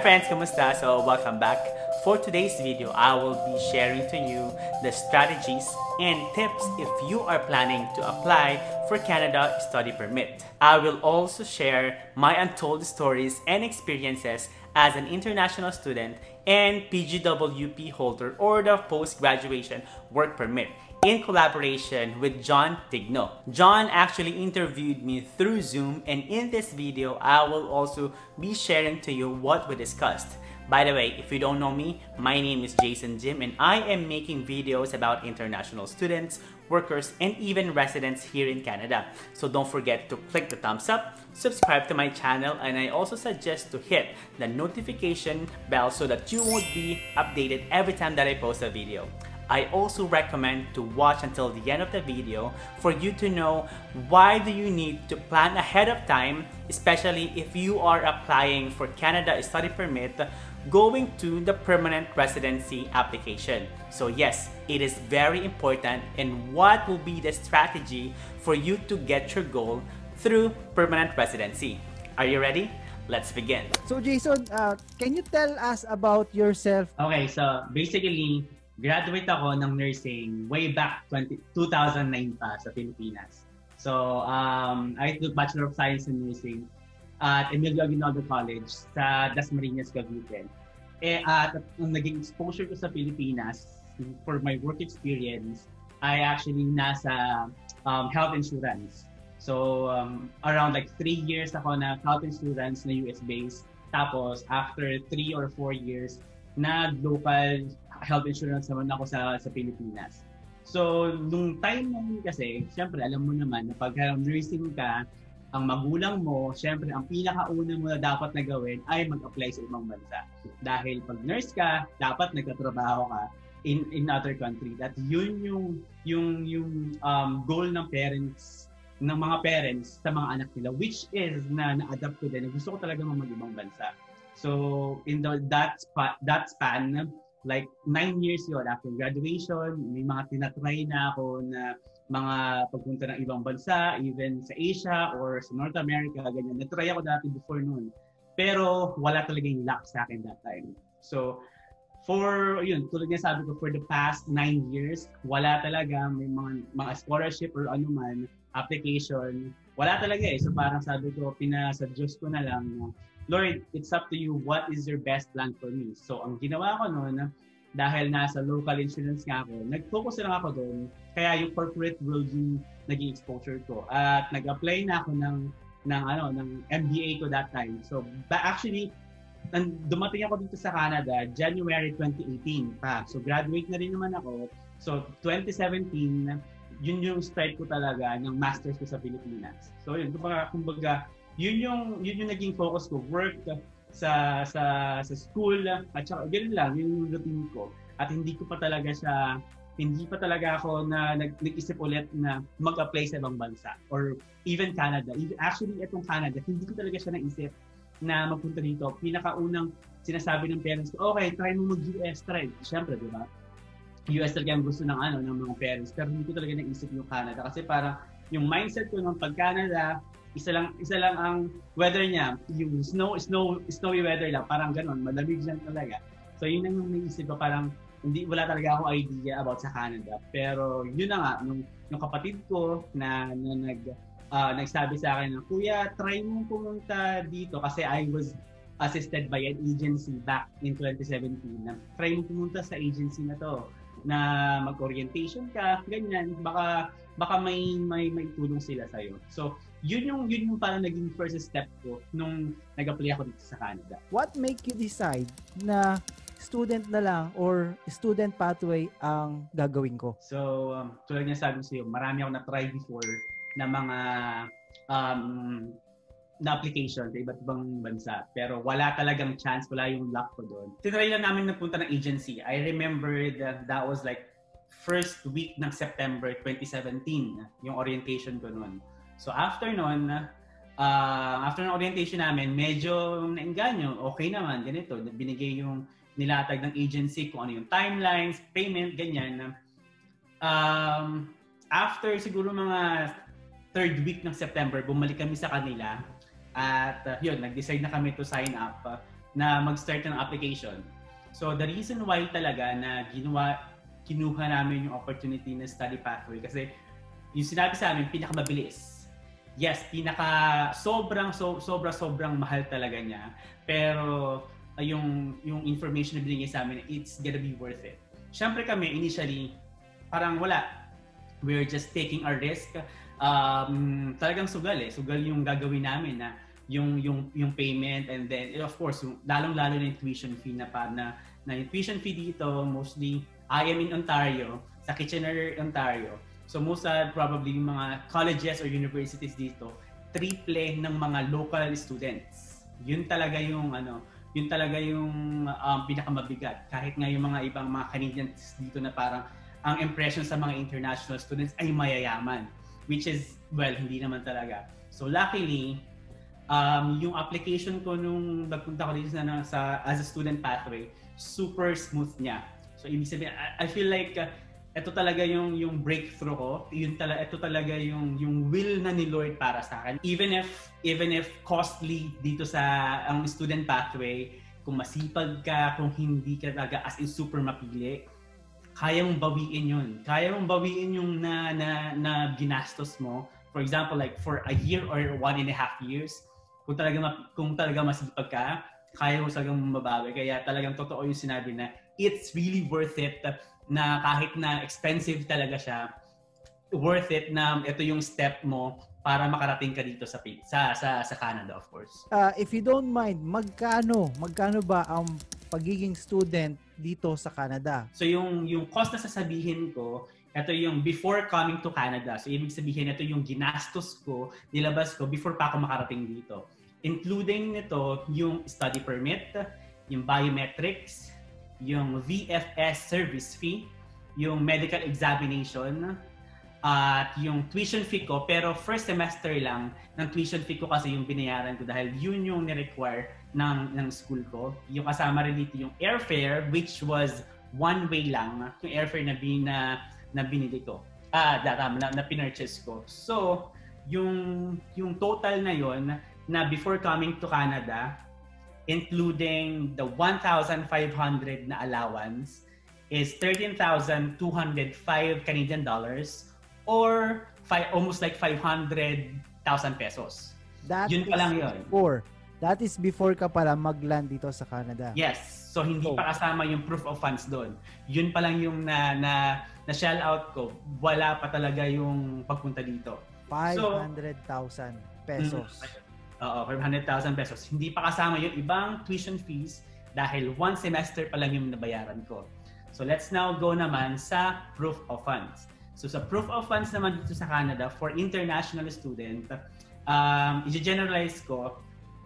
friends, kamusta? So welcome back. For today's video, I will be sharing to you the strategies and tips if you are planning to apply for Canada Study Permit. I will also share my untold stories and experiences as an international student and PGWP holder or the post-graduation work permit in collaboration with John Tigno. John actually interviewed me through Zoom, and in this video, I will also be sharing to you what we discussed. By the way, if you don't know me, my name is Jason Jim, and I am making videos about international students, workers, and even residents here in Canada. So don't forget to click the thumbs up, subscribe to my channel, and I also suggest to hit the notification bell so that you won't be updated every time that I post a video. I also recommend to watch until the end of the video for you to know why do you need to plan ahead of time, especially if you are applying for Canada Study Permit going to the permanent residency application. So yes, it is very important, and what will be the strategy for you to get your goal through permanent residency. Are you ready? Let's begin. So Jason, can you tell us about yourself? Okay, so basically, graduate ako ng nursing way back 2009 pa sa Pilipinas. So, I took Bachelor of Science in Nursing at Emilio Aguinaldo College sa Dasmariñas, Cavite. At ang naging exposure ko sa Pilipinas for my work experience ay actually nasa health insurance. So, around like 3 years ako na health insurance na US-based. Tapos, after 3 or 4 years, na local health insurance naman ako sa Pilipinas. So, nung time naman kasi, syempre, alam mo naman na pag nursing ka, ang magulang mo, syempre, ang pinakauna mo na dapat na gawin ay mag-apply sa ibang bansa. Dahil pag nurse ka, dapat nagtatrabaho ka in other country. At yun yung goal ng parents, ng mga parents sa mga anak nila, which is na-adapt ko din. Gusto ko talaga mag-ibang bansa. So, in that span, like 9 years yun, after graduation, may mga tinatry na ako na mga pagpunta ng ibang bansa, even sa Asia or sa North America, ganyan. Natry ako dati before noon. Pero wala talaga yung luck sa akin that time. So, tulad nga sabi ko, for the past 9 years, wala talaga, may mga scholarship or anuman, application, wala talaga eh. So parang sabi ko, pinasa Diyos ko na lang, Lord, it's up to you. What is your best plan for me? So, ang ginawa ko noon, dahil nasa local insurance nga ako, nag-focus lang ako doon. Kaya yung corporate world yung naging exposure ko. At nag-apply na ako ng MBA ko that time. So, actually, dumating ako dito sa Canada, January 2018 pa. So, graduate na rin naman ako. So, 2017, yun yung start ko talaga ng master's ko sa Pilipinas. So, yun, kumbaga, yun yung naging focus ko, work sa school at saka ganun lang yung routine ko. At hindi pa talaga ako na nag-isip ulit na mag-apply sa ibang bansa or even Canada. Actually, itong Canada, hindi ko talaga siya naisip na magpunta dito. Pinakaunang sinasabi ng parents ko, okay, try mo mag-US, try. Siyempre, di ba? US talaga ang gusto ng mga parents, pero hindi ko talaga naisip yung Canada kasi parang yung mindset ko ng pag-Canada, isa lang ang weather niya, yung snowy weather lang, parang gano'n, malamig lang talaga. So yun ang naisip ko, parang wala talaga akong idea about sa Canada. Pero yun na nga, yung kapatid ko na nagsabi sa akin na, Kuya, try mo pumunta dito kasi I was assisted by an agency back in 2017 na try mo pumunta sa agency na to na mag-orientation ka, ganyan, baka may tulong sila sa'yo. So, yun yung parang naging first step ko nung nag-apply ako dito sa Canada. What make you decide na student na lang or student pathway ang gagawin ko? So, tulad niya sabi ko sa'yo, marami ako na-try before na mga na application sa iba't ibang bansa. Pero wala talagang chance, wala yung luck ko doon. Tinry lang namin nagpunta ng agency. I remember that was like first week ng September 2017, yung orientation ko noon. So after nun, after ng orientation namin, medyo nainganyo, okay naman, ganito. Binigay yung nilatag ng agency kung ano yung timelines, payment, ganyan. After siguro mga third week ng September, bumalik kami sa kanila. At yun, nag-decide na kami to sign up. na mag-start ng application. So the reason why talaga na kinuha namin yung opportunity na study pathway kasi yung sinabi sa amin, pinakamabilis. Yes, sobrang mahal talaga niya. Pero yung information na binigay sa amin, it's gonna be worth it. Siyempre kami, initially, parang wala. We're just taking our risk. Talagang sugal yung gagawin namin na yung payment, and then of course lalong-lalo na yung tuition fee na yung tuition fee dito. Mostly I am in Ontario, sa Kitchener, Ontario, so most probably yung mga colleges or universities dito triple ng mga local students. Yun talaga yung pinakamabigat. Kahit nga yung mga ibang mga Canadians dito na parang ang impression sa mga international students ay mayayaman, which is, well, hindi naman talaga. So luckily, yung application ko nung nagpunta ko dito as a student pathway, super smooth niya. So ibig sabihin, I feel like ito talaga yung breakthrough ko. Ito talaga yung will na ni Lord para sa akin. Even if costly dito sa ang student pathway, kung masipag ka, kung hindi ka talaga as in super mapili, kaya mong bawiin yun. Kaya mong bawiin yung na ginastos mo. For example, like for a year or 1.5 years, kung talaga masipag ka, kaya mo talagang mabawi. Kaya talagang totoo yung sinabi na it's really worth it, na kahit na expensive talaga siya, worth it na ito yung step mo para makarating ka dito sa Canada, of course. If you don't mind, magkano ba ang pagiging student dito sa Canada? So yung cost na sasabihin ko, ito yung before coming to Canada. So ibig sabihin, ito yung ginastos ko, nilabas ko before pa ako makarating dito. Including nito yung study permit, yung biometrics, yung VFS service fee, yung medical examination, at yung tuition fee ko. Pero first semester lang ng tuition fee ko kasi yung binayaran ko dahil yun yung ni-require ng school ko. Yung kasama rin dito yung airfare, which was one way lang, yung airfare na binili ko. Na pinurchase ko. So, yung total na yon na before coming to Canada, including the 1,500 na allowance, is 13,205 Canadian dollars or almost like 500,000 pesos. Yun pa lang yun. That is before ka pala mag-land dito sa Canada. Yes. So hindi pa kasama yung proof of funds doon. Yun pa lang yung na shell out ko. Wala pa talaga yung pagpunta dito. 500,000 pesos. Oo, 500,000 pesos. Hindi pa kasama yung ibang tuition fees dahil one semester pa lang yung nabayaran ko. So let's now go naman sa proof of funds. So sa proof of funds naman dito sa Canada for international student, i-generalize ko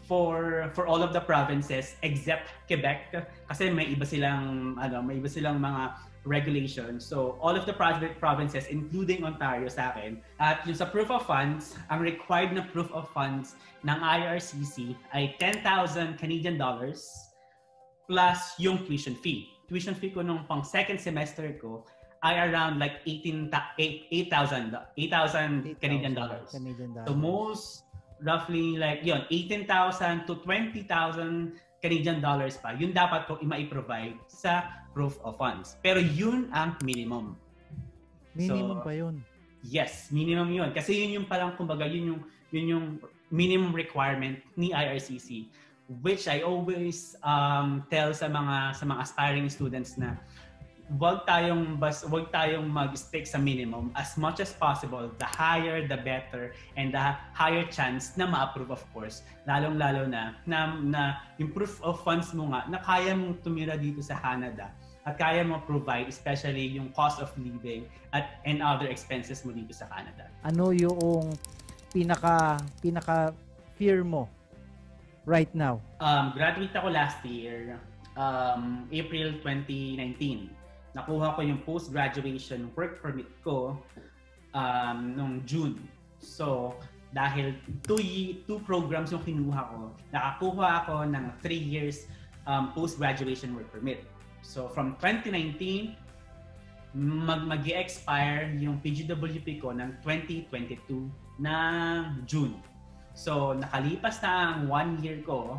for all of the provinces except Quebec kasi may iba silang mga regulations. So all of the provinces including Ontario sa akin. At yung sa proof of funds, ang required na proof of funds ng IRCC ay 10,000 Canadian dollars plus yung tuition fee. Tuition fee ko nung pang second semester ko ay around like 8,000 Canadian dollars. So most roughly like 18,000 to 20,000 Canadian dollars pa. Yun dapat ko i-provide sa proof of funds. Pero yun ang minimum. Minimum pa yun? Yes, minimum yun. Kasi yun yung parang kumbaga yun yung minimum requirement ni IRCC, which I always tell sa mga aspiring students na wag tayong mag-stick sa minimum. As much as possible, the higher, the better, and the higher chance na ma-approve, of course. Lalong-lalo na yung proof of funds mo nga, na kaya mong tumira dito sa Canada at kaya mo provide, especially yung cost of living and other expenses mo dito sa Canada. Ano yung pinaka fear mo right now? Graduate ako last year, April 2019. Nakuha ko yung post-graduation work permit ko noong June. So, dahil two programs yung kinuha ko, nakakuha ako ng 3 years post-graduation work permit. So, from 2019, mag-i-expire yung PGWP ko ng 2022 na June. So, nakalipas na ang 1 year ko,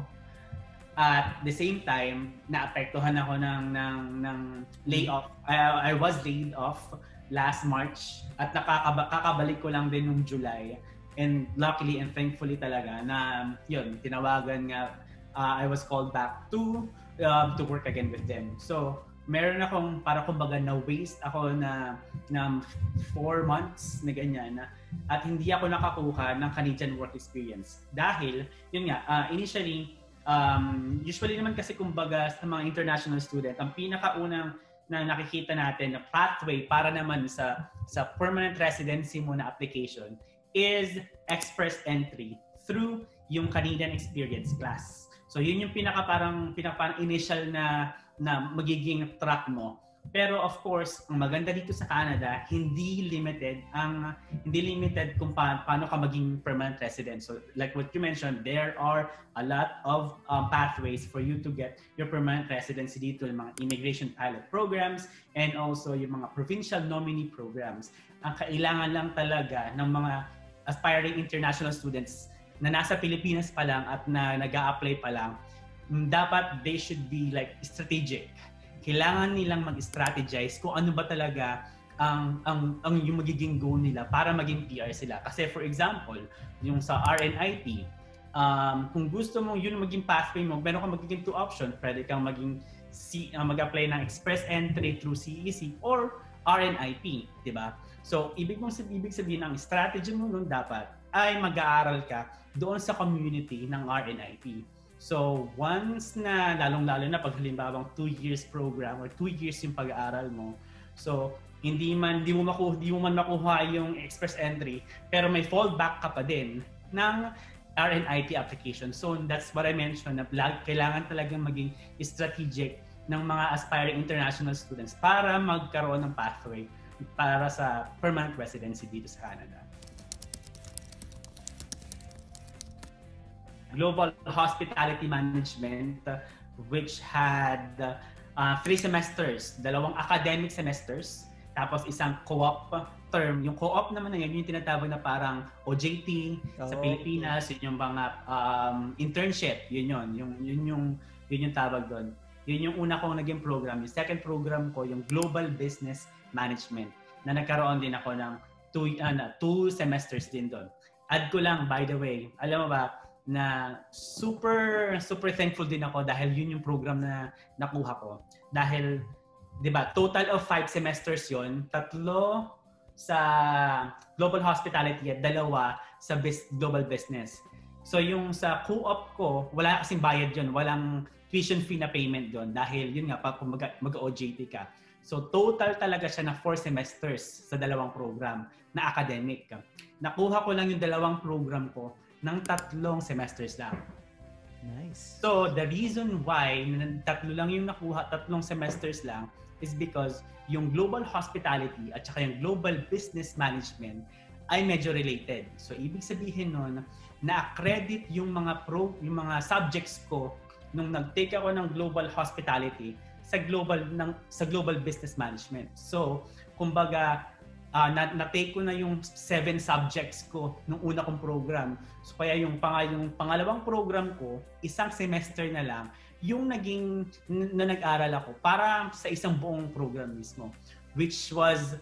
At the same time, naapektuhan ako ng layoff. I was laid off last March at kakabalik ko lang din nung July. And luckily and thankfully talaga na yun, tinawagan nga, I was called back to work again with them. So, meron akong kumbaga na waste ako na 4 months na ganyan at hindi ako nakakuha ng Canadian work experience. Dahil, yun nga, initially, usually naman kasi kumbaga sa mga international student, ang pinakaunang na nakikita natin na pathway para naman sa permanent residency mo na application is express entry through yung Canadian experience class. So yun yung pinaka parang initial na magiging track mo. Pero of course, ang maganda dito sa Canada, hindi limited kung paano ka maging permanent resident. So like what you mentioned, there are a lot of pathways for you to get your permanent residency dito, yung mga immigration pilot programs and also yung mga provincial nominee programs. Ang kailangan lang talaga ng mga aspiring international students na nasa Pilipinas pa lang at na nag-a-apply pa lang, dapat they should be like strategic. Kailangan nilang mag-strategize kung ano ba talaga ang yung magiging goal nila para maging PR sila. Kasi for example, yung sa RNIT, kung gusto mong yun maging pathway mo, meron kang magiging 2 options. Pwede kang mag-apply ng express entry through CEC or RNIP, di ba? So, ibig sabihin ang strategy mo nun dapat ay mag-aaral ka doon sa community ng RNIP. So, once na, lalong-lalo na pag halimbawang 2 years program or 2 years yung pag-aaral mo, so, hindi man makuha yung express entry, pero may fallback ka pa din ng RNIT application. So, that's what I mentioned, na kailangan talagang maging strategic ng mga aspiring international students para magkaroon ng pathway para sa permanent residency dito sa Canada. Global Hospitality Management, which had 3 semesters, 2 academic semesters, tapos isang co-op term. Yung co-op naman na yun, yung tinatawag na parang OJT sa Pilipinas, yun yung mga internship, yun yung tawag doon. Yun yung una kong naging program. Yung second program ko, yung Global Business Management, na nagkaroon din ako ng 2 semesters din doon. Add ko lang, by the way, alam mo ba, na super thankful din ako dahil yun yung program na nakuha ko. Dahil, di ba, total of 5 semesters yun, 3 sa Global Hospitality at 2 sa Global Business. So yung sa co-op ko, wala kasing bayad yun, walang tuition fee na payment doon dahil yun nga, pag mag-OJT ka. So total talaga siya na 4 semesters sa 2 program na academic. Nakuha ko lang yung 2 program ko ng 3 semesters lang. Nice. So, the reason why 3 lang yung nakuha, 3 semesters lang, is because yung Global Hospitality at saka yung Global Business Management ay medyo related. So, ibig sabihin nun, na-accredit yung mga subjects ko nung nag-take ako ng Global Hospitality sa Global Business Management. So, kumbaga, na-take ko na yung 7 subjects ko nung una kong program. So kaya yung pangalawang program ko, 1 semester na lang, yung nag-aral ako para sa isang buong program mismo. Which was,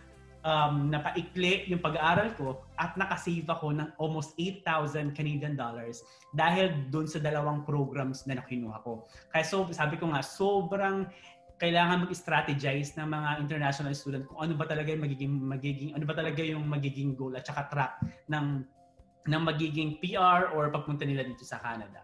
napaikli yung pag-aaral ko at nakasave ako ng almost 8,000 Canadian dollars dahil dun sa 2 programs na nakinuha ko. Kaya sabi ko nga, sobrang kailangan mag-strategize ng mga international student kung ano ba talaga yung magiging goal at saka track ng magiging PR or pagpunta nila dito sa Canada.